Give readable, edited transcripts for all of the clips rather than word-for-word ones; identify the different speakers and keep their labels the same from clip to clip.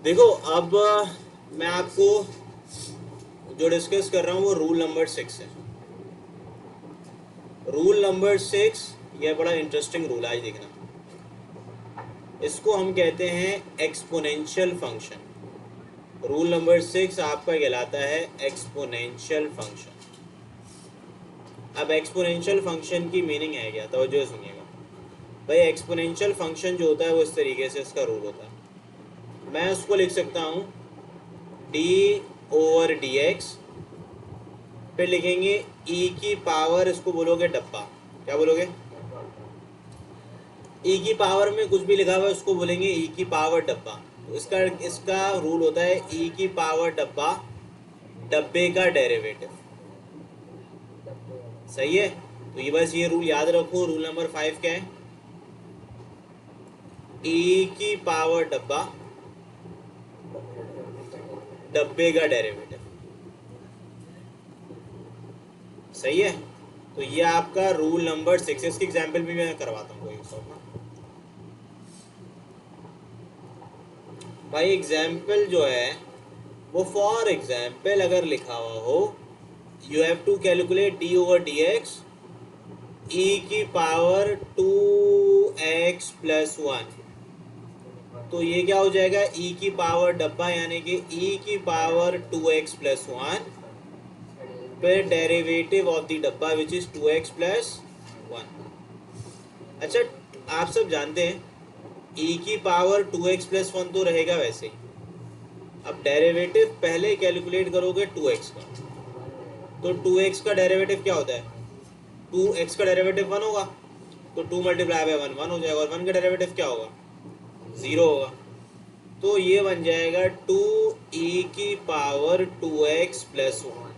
Speaker 1: देखो अब मैं आपको जो डिस्कस कर रहा हूँ वो रूल नंबर 6 है। रूल नंबर 6 ये बड़ा इंटरेस्टिंग रूल है, आज देखना। इसको हम कहते हैं एक्सपोनेंशियल फंक्शन। रूल नंबर 6 आपका कहलाता है एक्सपोनेंशियल फंक्शन। अब एक्सपोनेंशियल फंक्शन की मीनिंग है क्या, तवज्जो से सुनिएगा भाई। एक्सपोनेंशियल फंक्शन जो होता है वो इस तरीके से इसका रूल होता है। मैं उसको लिख सकता हूँ डी ओवर डी एक्स, फिर लिखेंगे ई की पावर, इसको बोलोगे डब्बा। क्या बोलोगे? ई की पावर में कुछ भी लिखा हुआ है उसको बोलेंगे ई की पावर डब्बा। तो इसका इसका रूल होता है ई की पावर डब्बा, डब्बे का डेरिवेटिव। सही है? तो ये बस ये रूल याद रखो। रूल नंबर 5 क्या है? ई की पावर डब्बा, डब्बे का डेरिवेटिव। सही है? तो ये आपका रूल नंबर 6। इसकी एग्जाम्पल भी मैं करवाता हूँ कोई ना भाई। एग्जाम्पल जो है वो फॉर एग्जाम्पल अगर लिखा हुआ हो, you have to calculate D over D X E की पावर 2x प्लस 1। तो ये क्या हो जाएगा? ई की पावर डब्बा यानी कि ई की पावर 2x प्लस 1, फिर डेरिवेटिव ऑफ द डब्बा विच इज 2x प्लस 1। अच्छा, आप सब जानते हैं ई की पावर 2x प्लस 1 तो रहेगा वैसे ही। अब डेरिवेटिव पहले कैलकुलेट करोगे 2x का, तो 2x का डेरिवेटिव क्या होता है? 2x का डेरिवेटिव 1 होगा, तो 2 मल्टीप्लाई बाय 1 1 हो जाएगा, और 1 का डेरिवेटिव क्या होगा? 0 होगा। तो ये बन जाएगा 2e की पावर 2x प्लस 1।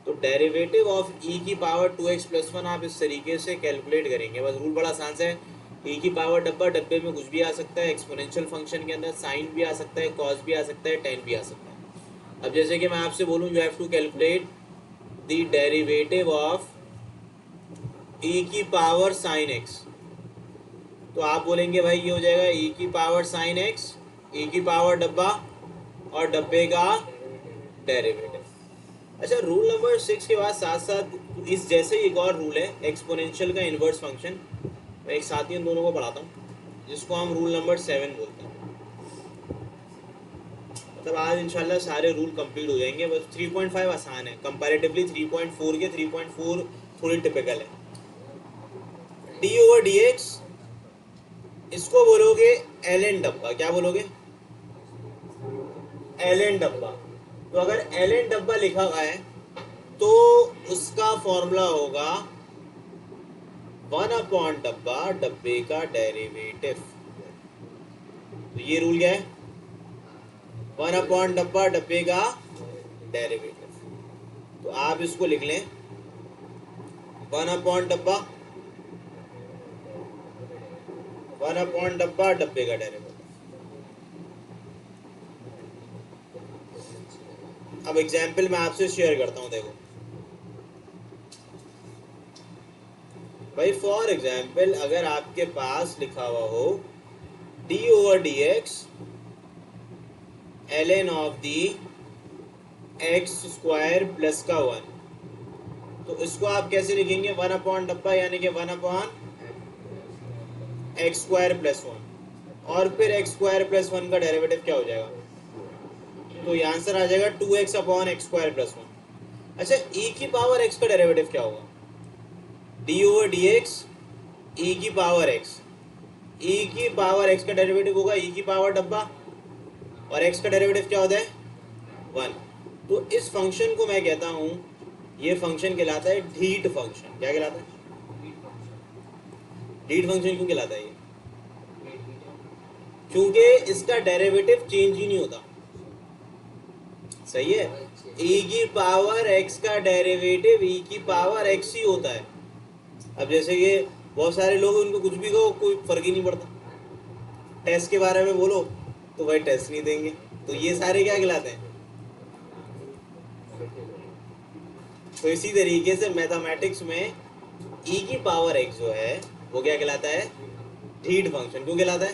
Speaker 1: तो डेरिवेटिव ऑफ e की पावर 2x प्लस 1 आप इस तरीके से कैलकुलेट करेंगे। बस रूल बड़ा आसान सा है। e की पावर डब्बा, डब्बे में कुछ भी आ सकता है। एक्सपोनेंशियल फंक्शन के अंदर साइन भी आ सकता है, कॉस भी आ सकता है, टेन भी आ सकता है। अब जैसे कि मैं आपसे बोलूँ you have to calculate the derivative of e की पावर साइन x, तो आप बोलेंगे भाई ये हो जाएगा e की पावर साइन x, e की पावर डब्बा और डब्बे का डेरिवेटिव। अच्छा, रूल नंबर 6 के बाद साथ साथ इस जैसे ही एक और रूल है एक्सपोनेंशियल का इन्वर्स फंक्शन। मैं एक साथ ही इन दोनों को पढ़ाता हूँ, जिसको हम रूल नंबर 7 बोलते हैं। मतलब आज इंशाल्लाह सारे रूल कंप्लीट हो जाएंगे। बस 3.5 आसान है कंपैरेटिवली 3.4 के। 3.4 थोड़ी टिपिकल है। डी ओवर डी एक्स, इसको बोलोगे एल एन डब्बा। क्या बोलोगे? एल एन डब्बा। तो अगर एल एन डब्बा लिखा हुआ है तो उसका फॉर्मूला होगा 1 अपॉन डब्बा, डब्बे का डेरिवेटिव। तो ये रूल क्या है? 1 अपॉन डब्बा, डब्बे का डेरिवेटिव। तो आप इसको लिख लें 1 अपॉन डब्बा, 1 अपॉन डब्बा, डब्बे का डेरिवेटिव। अब एग्जाम्पल मैं आपसे शेयर करता हूँ, देखो भाई। फॉर एग्जाम्पल अगर आपके पास लिखा हुआ हो D over D X L N of the X square plus का 1, तो इसको आप कैसे लिखेंगे? 1 अपॉन डब्बा यानी कि 1 अपॉन एक्स स्क्वायर प्लस 1, और फिर एक्स स्क्वायर प्लस 1 का डेरिवेटिव क्या हो जाएगा? तो ये आंसर आ जाएगा 2x upon x square plus 1। अच्छा, e की पावर x का डेरिवेटिव क्या होगा? D over D X E की पावर x, e की पावर x का डेरिवेटिव होगा e की पावर डब्बा, और x का डेरिवेटिव क्या होता है? 1। तो इस फंक्शन को मैं कहता हूँ, ये फंक्शन कहलाता है ढीट फंक्शन। क्या कहलाता है? ढीट फंक्शन क्यों कहलाता है ये? क्योंकि इसका डेरिवेटिव चेंज ही नहीं होता। सही है? e की पावर x का डेरिवेटिव e की पावर x ही होता है। अब जैसे कि बहुत सारे लोग, उनको कुछ भी कहो कोई फर्क ही नहीं पड़ता। टेस्ट के बारे में बोलो तो भाई टेस्ट नहीं देंगे। तो ये सारे क्या कहलाते हैं? तो इसी तरीके से मैथमेटिक्स में e की पावर x जो है वो क्या कहलाता है? ढीठ फंक्शन। क्यों कहलाता है?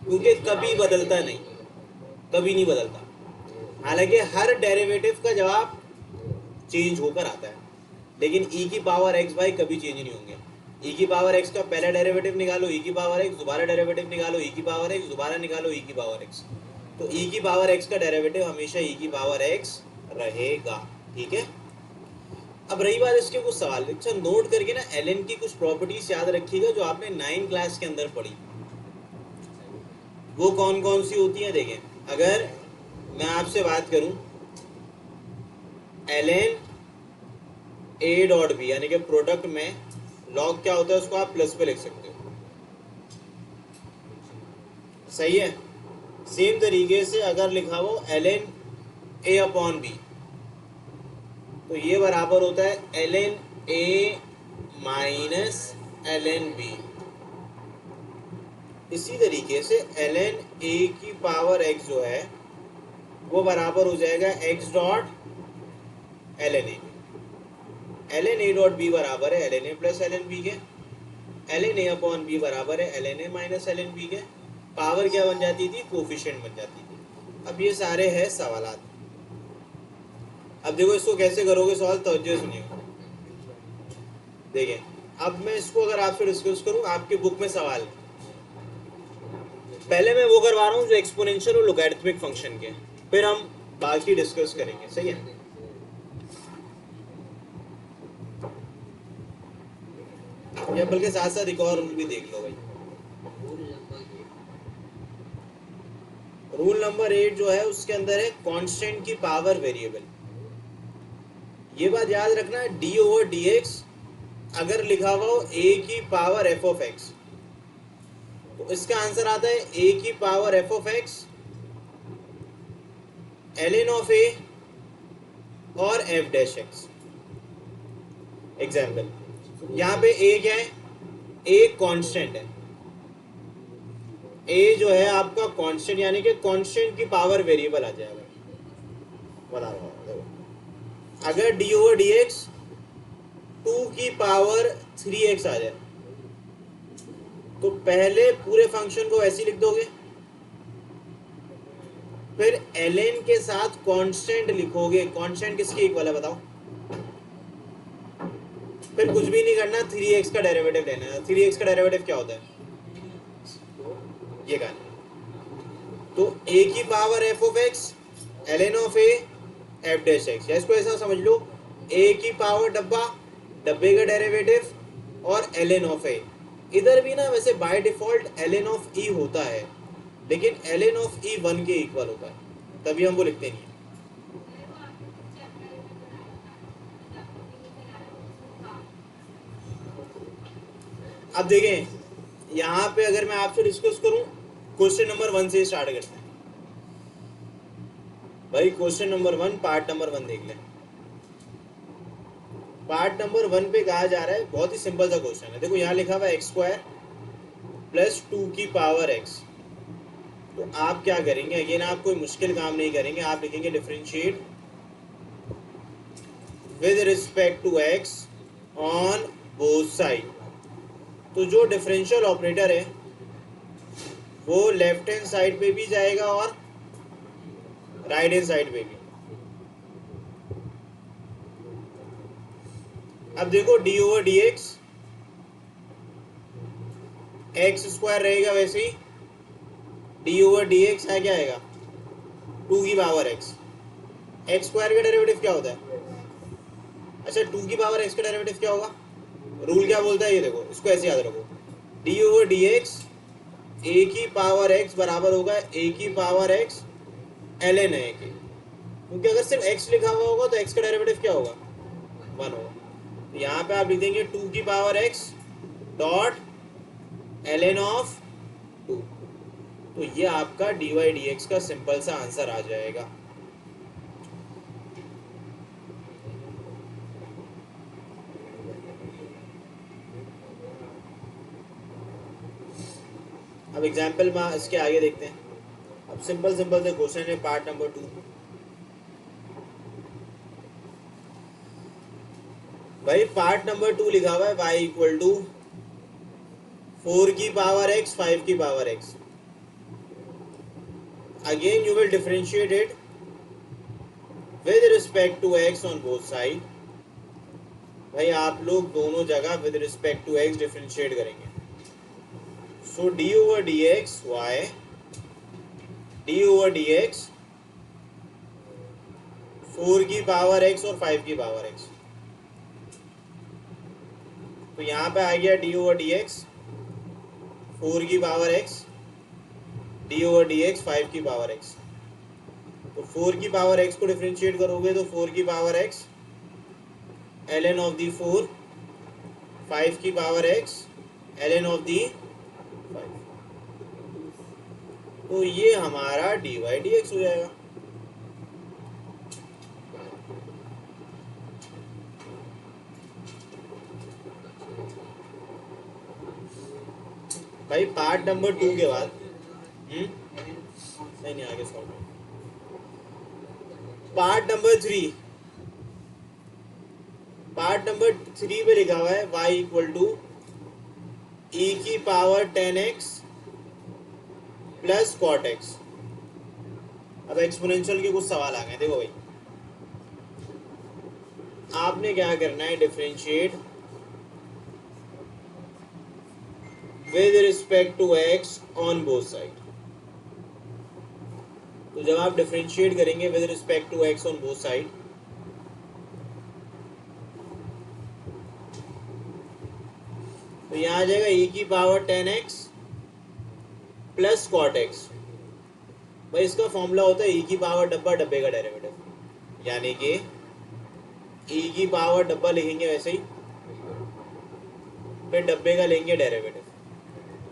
Speaker 1: क्योंकि कभी बदलता नहीं। कभी नहीं बदलता। हालांकि हर डेरिवेटिव का जवाब चेंज होकर आता है, लेकिन e की पावर x भाई कभी चेंज नहीं होंगे। e की पावर x का पहला डेरिवेटिव निकालो, e की पावर x दोबारा डेरिवेटिव निकालो, e की पावर x दोबारा निकालो, e की पावर x, तो e की पावर x का डेरिवेटिव हमेशा e की पावर x रहेगा। ठीक है। अब रही बात इसके कुछ सवाल, अच्छा नोट करके ना ln की कुछ प्रॉपर्टीज याद रखिएगा जो आपने 9 क्लास के अंदर पढ़ी। वो कौन कौन सी होती है देखें। अगर मैं आपसे बात करूं ln a डॉट बी, यानी कि प्रोडक्ट में लॉग क्या होता है उसको आप प्लस पे लिख सकते हो, सही है। सेम तरीके से अगर लिखा हो ln a अपॉन बी, तो ये बराबर होता है ln a minus ln b। इसी तरीके से ln a की पावर x जो है वो बराबर हो जाएगा x dot ln a। ln a dot b बराबर है ln a plus ln b के। ln a अपॉन b बराबर है ln a minus ln b के। पावर क्या बन जाती थी, कोफिशिएंट बन जाती थी। अब ये सारे हैं सवालात। अब देखो इसको कैसे करोगे सवाल, तवज्जो सुनिएगा। देखिए अब मैं इसको अगर आपसे डिस्कस करूं, आपके बुक में सवाल पहले मैं वो करवा रहा हूँ जो एक्सपोनेंशियल और लोगैरिथमिक फंक्शन के, फिर हम बाकी डिस्कस करेंगे, सही है। या बल्कि साथ साथ एक और रूल भी देख लो भाई। रूल नंबर 8 जो है उसके अंदर है कांस्टेंट की पावर वेरिएबल। ये बात याद रखना, डी ओवर डी एक्स अगर लिखा हुआ हो a की पावर f ऑफ x, तो इसका आंसर आता है a की power f of x ln of a और f डैश x। एग्जाम्पल यहाँ पे a क्या है, a कांस्टेंट है। a जो है आपका कांस्टेंट, यानी कि कांस्टेंट की पावर वेरिएबल आ जाएगा। बता रहा हूँ, अगर डी ओवर डी एक्स 2 की पावर 3x आ जाए, तो पहले पूरे फंक्शन को ऐसे लिख दोगे, फिर ln के साथ कांस्टेंट लिखोगे। कांस्टेंट किसके इक्वल है बताओ, फिर कुछ भी नहीं करना, 3x का डेरिवेटिव लेना है। 3x का डेरिवेटिव क्या होता है, ये कहना। तो a की power f of x ln of a f dash x, या इसको ऐसा समझ लो a की पावर डब्बा, डब्बे का डेरिवेटिव और ln ऑफ a। इधर भी ना वैसे by default ln of e होता है, लेकिन ln ऑफ e 1 के इक्वल होता है, तभी हम वो लिखते नहीं है। अब देखें यहाँ पे अगर मैं आपसे डिस्कस करूं, क्वेश्चन नंबर 1 से स्टार्ट करते हैं भाई। क्वेश्चन नंबर 1 पार्ट नंबर 1 देख लें। पार्ट नंबर 1 पे कहा जा रहा है, बहुत ही सिंपल सा क्वेश्चन है। देखो यहाँ लिखा हुआ है एक्स स्क्वायर प्लस 2 की पावर x। तो आप क्या करेंगे, अगेन आप कोई मुश्किल काम नहीं करेंगे, आप लिखेंगे differentiate with respect to x on both side. तो जो डिफरेंशियल ऑपरेटर है वो लेफ्ट हैंड साइड पे भी जाएगा और राइट हैंड साइड पे भी। अब देखो D over D x square रहेगा, वैसे ही डी ओवर डी एक्स है क्या आएगा, 2 की पावर एक्स। एक्स स्क्वायर का डेरिवेटिव क्या होता है, अच्छा 2 की पावर एक्स का डेरिवेटिव क्या होगा, रूल क्या बोलता है ये देखो, इसको ऐसे याद रखो, डी ओवर डी एक्स ए की पावर एक्स बराबर होगा ए की पावर एक्स ln है की, क्योंकि अगर सिर्फ x लिखा हुआ होगा तो x का डेरिवेटिव क्या होगा, 1 होगा। तो यहाँ पे आप लिख देंगे 2 की power x dot ln of 2। तो ये आपका dy dx का सिंपल सा आंसर आ जाएगा। अब एग्जाम्पल में इसके आगे देखते हैं। अब सिंपल सिंपल से क्वेश्चन है पार्ट नंबर 2। भाई पार्ट नंबर 2 लिखा हुआ है y इक्वल टू 4 की पावर x 5 की power x। Again you will differentiate it with respect to x on both side. भाई आप लोग दोनों जगह with respect to x differentiate करेंगे. So d over dx y, d over dx 4 की power x और 5 की पावर x. तो यहाँ पे आ गया d over dx 4 की power x, d over dx 5 की पावर x. तो 4 की पावर x को डिफरेंशिएट करोगे तो 4 की power x ln of the 4, 5 की power x ln of the 5. तो ये हमारा dy dx हो जाएगा. भाई पार्ट नंबर 2 के बाद नहीं आगे सॉल्व. पार्ट नंबर 3 पे लिखा हुआ है y इक्वल टू e की power 10x plus cot x. अब एक्सपोनेंशियल के कुछ सवाल आ गए. देखो भाई आपने क्या करना है, differentiate with respect to x on both side. तो जब आप डिफरेंशिएट करेंगे with respect to x on both side, तो यहाँ आ जाएगा e की power 10x plus cot x. भाई इसका फॉर्मूला होता है e की पावर डब्बा डब्बे का डेरिवेटिव, यानी कि e की पावर डब्बा लिखेंगे वैसे ही, फिर डब्बे का लेंगे डेरिवेटिव.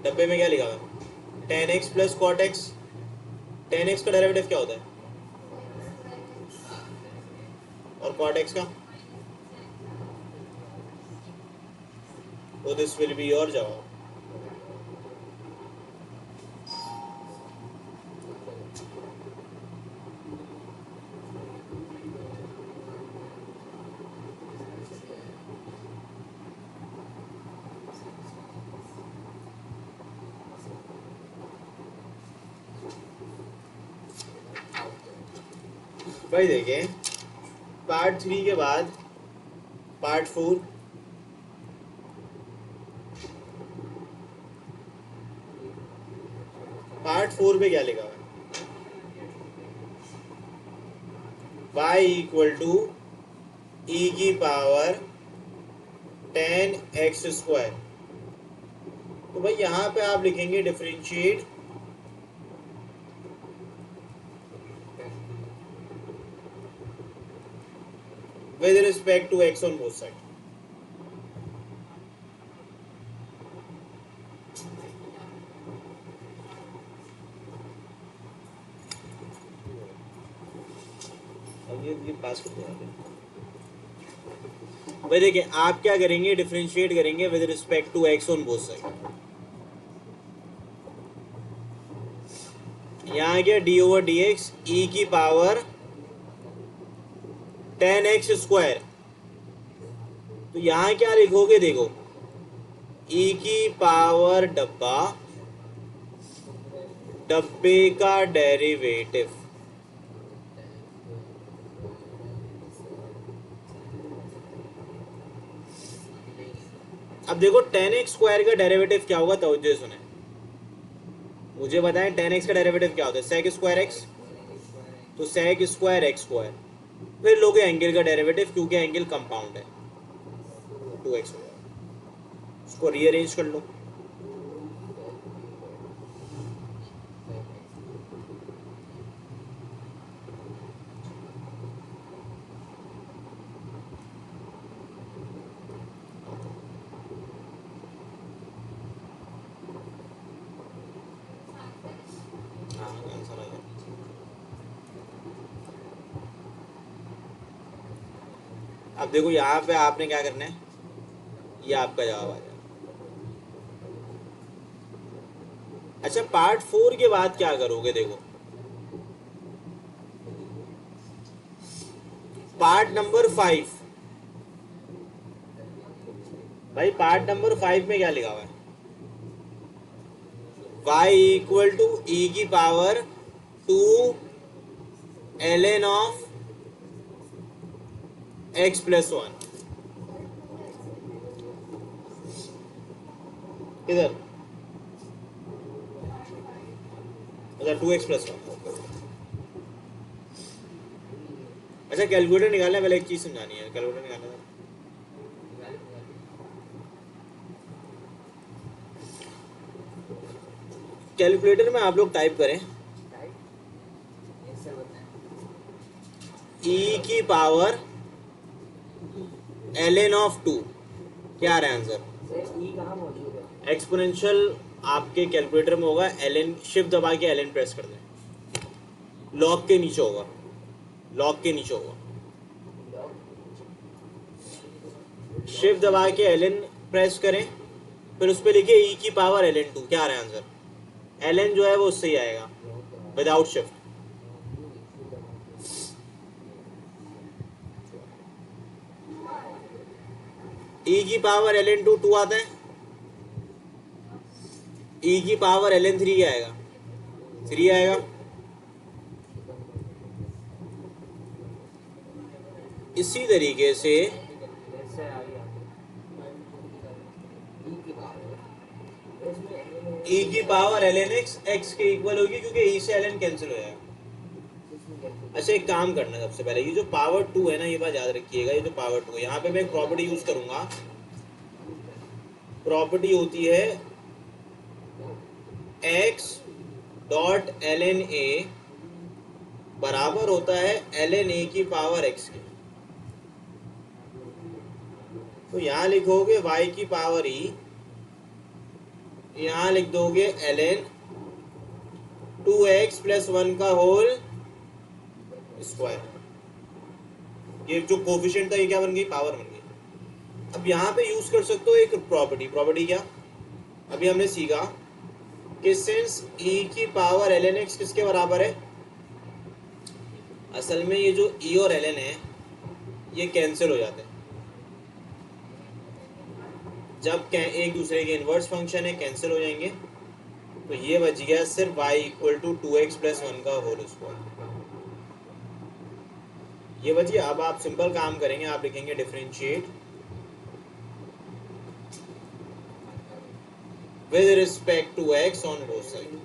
Speaker 1: डब्बे में क्या लिखा हुआ है 10x plus cot x. 10x का डेरिवेटिव क्या होता है और कॉट x का, तो दिस विल बी योर जवाब. भाई देखिए पार्ट 3 के बाद पार्ट 4. पार्ट 4 पे क्या लिखा हुआ है, y इक्वल टू e की पावर 10x स्क्वायर. तो भाई यहाँ पे आप लिखेंगे differentiate with respect to x on both sides. अब ये पास करते हैं. भाई देखिए आप क्या करेंगे, डिफरेंशिएट करेंगे with respect to x on both side. यहाँ गया d ओवर dx e की पावर 10x स्क्वायर. तो यहाँ क्या लिखोगे, देखो e की पावर डब्बा डब्बे का डेरिवेटिव. अब देखो 10x स्क्वायर का डेरिवेटिव क्या होगा, तवज्जो सुने, मुझे बताएं 10x का डेरिवेटिव क्या होता है. सेक स्क्वायर x, तो सेक स्क्वायर x स्क्वायर. फिर लोगे एंगल का डेरिवेटिव, क्योंकि एंगल कंपाउंड है 2x. उसको रीअरेंज कर लो. अब देखो यहाँ पे आपने क्या करना है, ये आपका जवाब आ जाएगा. अच्छा पार्ट 4 के बाद क्या करोगे, देखो पार्ट नंबर 5. भाई पार्ट नंबर 5 में क्या लिखा हुआ है, y इक्वल टू e की power two ln of x plus one. इधर अच्छा 2x प्लस वन। अच्छा कैलकुलेटर निकालने पहले एक चीज समझानी है, कैलकुलेटर निकालना था। कैलकुलेटर में आप लोग टाइप करें e की पावर ln ऑफ 2, क्या आ रहा है आंसर? एक्सपोनेंशियल आपके कैलकुलेटर में होगा ln, शिफ्ट दबा के ln प्रेस कर दें, लॉग के नीचे होगा, लॉग के नीचे होगा, शिफ्ट दबा के ln प्रेस करें, फिर उस पर लिखिए e की पावर ln 2, क्या आ रहा है आंसर? ln जो है वो उससे ही आएगा विदाउट शिफ्ट। e की पावर ln 2 2 आता है, e की पावर ln 3 क्या आएगा? 3 आएगा। इसी तरीके से e की पावर ln x x के इक्वल होगी, क्योंकि e से ln कैंसिल हो जाएगा। अच्छा एक काम करना, सबसे पहले ये जो पावर 2 है ना, ये बात याद रखिएगा, ये जो पावर 2 है यहाँ पे मैं एक प्रॉपर्टी यूज करूंगा। प्रॉपर्टी होती है x डॉट ln a बराबर होता है ln a की पावर x के। तो यहाँ लिखोगे y की पावर e, यहाँ लिख दोगे ln 2x प्लस 1 का होल स्क्वायर। ये जो कोफिशिएंट था ये क्या बन गई? पावर बन गई। अब यहाँ पे यूज कर सकते हो एक प्रॉपर्टी। प्रॉपर्टी क्या? अभी हमने सीखा कि सिंस e की पावर ln x किसके बराबर है? असल में ये जो e और ln है ये कैंसिल हो जाते हैं जब एक दूसरे के इनवर्स फंक्शन है, कैंसिल हो जाएंगे। तो ये बच गया सिर्फ y equal to 2x plus 1 का होल स्क्वायर, ये बच गया। अब आप सिंपल काम करेंगे, आप लिखेंगे differentiate with respect to x on both side.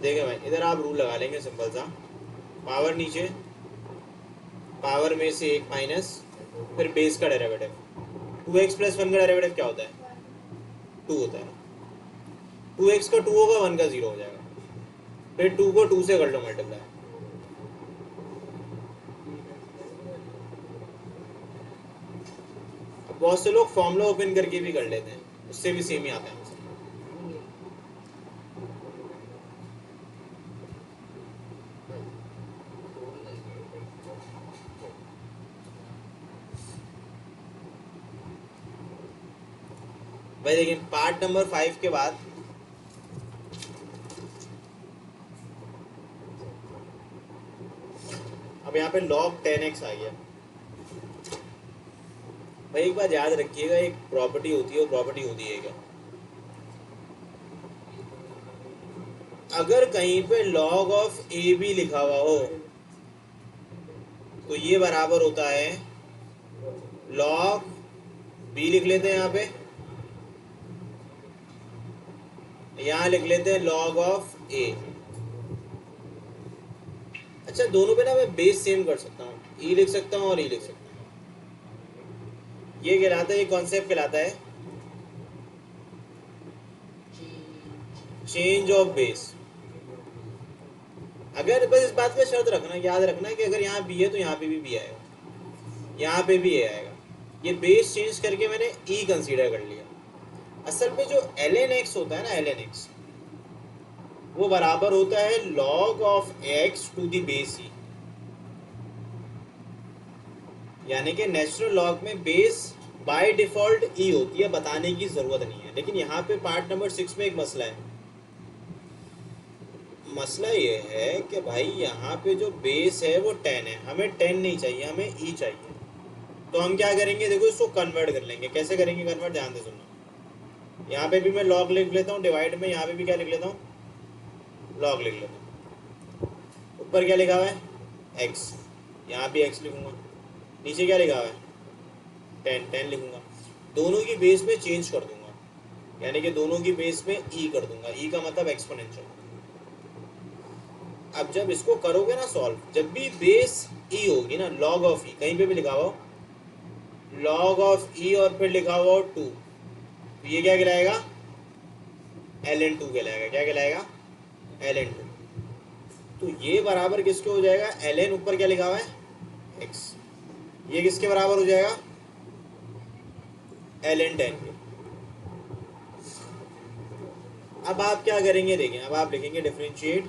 Speaker 1: देखें भाई, इधर आप रूल लगा लेंगे सिंपल सा, पावर नीचे, पावर में से एक माइनस, फिर बेस का डेरिवेटिव। 2x प्लस 1 का डेरिवेटिव क्या होता है? 2 होता है। 2x का 2 होगा, 1 का 0 हो जाएगा, फिर 2 को 2 से कर लो मल्टीप्लाई। बहुत से लोग फॉर्मूला ओपन करके भी कर लेते हैं, उससे भी सेम ही आता है। भाई देखिए पार्ट नंबर 5 के बाद अब यहाँ पे log 10x आ गया। भाई एक बात याद रखिएगा, एक प्रॉपर्टी होती है, वो प्रॉपर्टी होती है क्या, अगर कहीं पे log ऑफ a भी लिखा हुआ हो तो ये बराबर होता है log b, लिख लेते हैं यहाँ पे, यहाँ लिख लेते हैं log ऑफ a। अच्छा दोनों पे ना मैं बेस सेम कर सकता हूँ, e लिख सकता हूँ और e लिख सकता हूँ। ये कहलाता है, ये कॉन्सेप्ट कहलाता है चेंज ऑफ बेस। अगर बस इस बात पे शर्त रखना, याद रखना कि अगर यहाँ b है तो यहाँ पे भी b आएगा, यहाँ पे भी a आएगा। ये बेस चेंज करके मैंने e कंसीडर कर लिया। असल में जो ln x होता है ना, ln x वो बराबर होता है log of x to the base e, यानी कि नेचुरल लॉग में बेस बाय डिफॉल्ट e होती है, बताने की जरूरत नहीं है। लेकिन यहाँ पे पार्ट नंबर 6 में एक मसला है, मसला ये है कि भाई यहाँ पे जो बेस है वो 10 है, हमें 10 नहीं चाहिए, हमें ई चाहिए। तो हम क्या करेंगे, देखो इसको कन्वर्ट कर लेंगे। कैसे करेंगे कन्वर्ट, ध्यान से सुनना। यहाँ पे भी मैं लॉग लिख लेता हूँ डिवाइड में, यहाँ पे भी क्या लिख लेता हूँ, लॉग लिख लेता हूँ। ऊपर क्या लिखा हुआ है, एक्स, यहाँ भी एक्स लिखूंगा। नीचे क्या लिखा हुआ है, 10 लिखूंगा। दोनों की बेस में चेंज कर दूंगा, यानी कि दोनों की बेस में ई कर दूंगा। ई का मतलब एक्सपोनेंशियल। अब जब इसको करोगे ना सॉल्व, जब भी बेस ई होगी ना, लॉग ऑफ ई कहीं पे भी लिखा हुआ, लॉग ऑफ ई और फिर लिखा हुआ 2, तो ये क्या कहलाएगा, ln 2 कहलाएगा। क्या कहलाएगा, ln 2। तो ये बराबर किसके हो जाएगा, ln ऊपर क्या लिखा हुआ है, x। ये किसके बराबर हो जाएगा, ln 10 के। अब आप क्या करेंगे देखें, अब आप लिखेंगे differentiate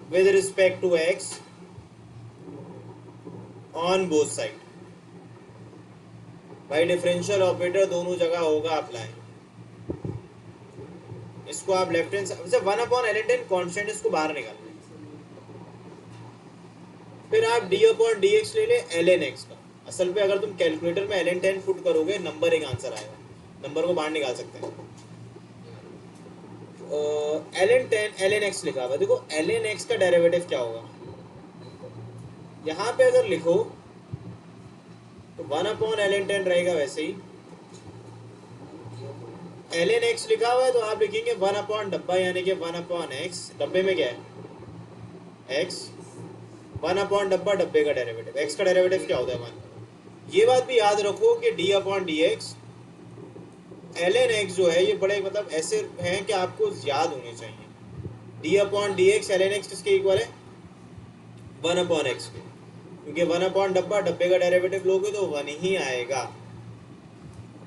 Speaker 1: with respect to x on both side। भाई डिफरेंशियल ऑपरेटर दोनों जगह होगा अप्लाई। इसको आप लेफ्ट हैंड साइड से 1/ln 10 कांस्टेंट, इसको बाहर निकाल लें। फिर आप d/dx ले ले ln x का। असल पे अगर तुम कैलकुलेटर में ln 10 पुट करोगे, नंबर एक आंसर आएगा, नंबर को बाहर निकाल सकते हैं। ln 10 ln x लिखा हुआ, देखो ln x का डेरिवेटिव क्या होगा। यहाँ पे अगर लिखो तो 1/ln 10 रहेगा वैसे ही। ln x लिखा हुआ है तो आप लिखेंगे 1/डब्बा, यानी कि 1/x। डब्बे में क्या है, x। 1/डब्बा, डब्बे का डेरिवेटिव, x का डेरिवेटिव क्या होता है, 1। ये बात भी याद रखो कि d/dx ln x जो है, ये बड़े मतलब ऐसे हैं कि आपको याद होने चाहिए। d/dx ln x किसके इक्वल है, 1/x के, क्योंकि 1/डब्बा, डब्बे का डेरिवेटिव लोगे तो 1 ही आएगा।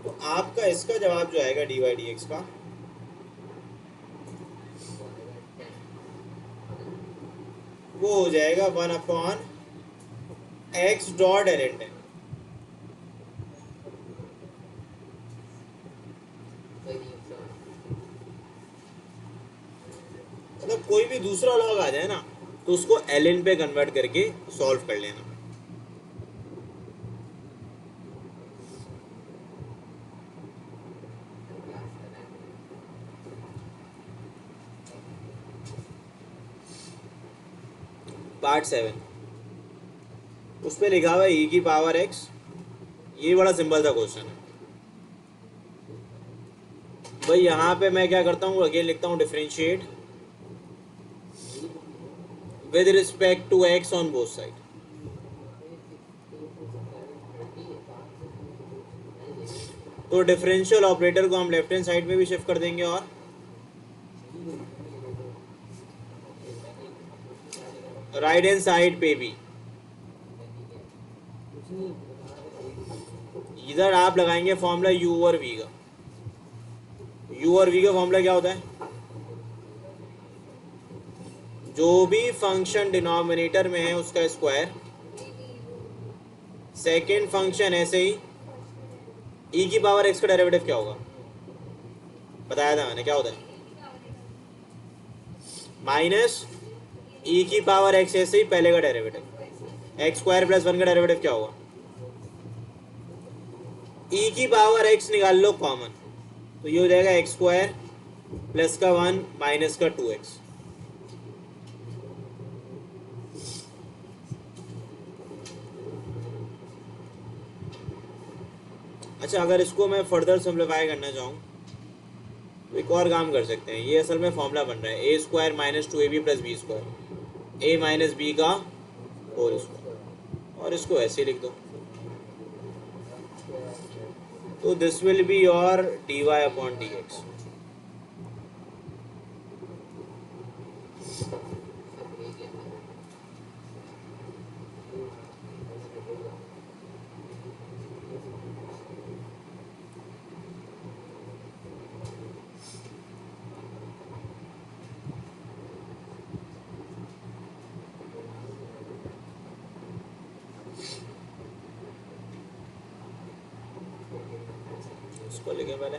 Speaker 1: तो आपका इसका जवाब जो आएगा d/dx का, वो हो जाएगा 1/x डॉट ln 10। मतलब कोई भी दूसरा लॉग आ जाए ना, तो उसको ln पे कन्वर्ट करके सॉल्व कर लेना। पार्ट 7 उस पर लिखा हुआ है e की पावर x। ये बड़ा सिंपल सा क्वेश्चन है भाई। यहाँ पे मैं क्या करता हूँ, अगेन लिखता हूँ differentiate with respect to x on both side. तो डिफरेंशियल ऑपरेटर को हम लेफ्ट हैंड साइड में भी शिफ्ट कर देंगे और राइट हैंड साइड पे भी। इधर आप लगाएंगे फॉर्मूला u और v का। u और v का फॉर्मूला क्या होता है, जो भी फंक्शन डिनोमिनेटर में है उसका स्क्वायर, सेकेंड फंक्शन ऐसे ही। e की पावर x का डेरिवेटिव क्या होगा, बताया था मैंने, क्या होता है, माइनस e की पावर x ऐसे ही पहले का डेरिवेटिव। x स्क्वायर प्लस 1 का डेरिवेटिव क्या होगा, e की पावर x निकाल लो कॉमन, तो ये हो जाएगा x स्क्वायर प्लस का 1 माइनस का 2x। अच्छा, अगर इसको मैं फर्दर सिंप्लीफाई करना चाहूँ तो एक और काम कर सकते हैं। ये असल में फॉर्मूला बन रहा है a square minus 2ab plus B square, a minus B का होल स्क्वायर, और इसको ऐसे लिख दो। तो this will be your dy/dx। इसको लिखे पहले,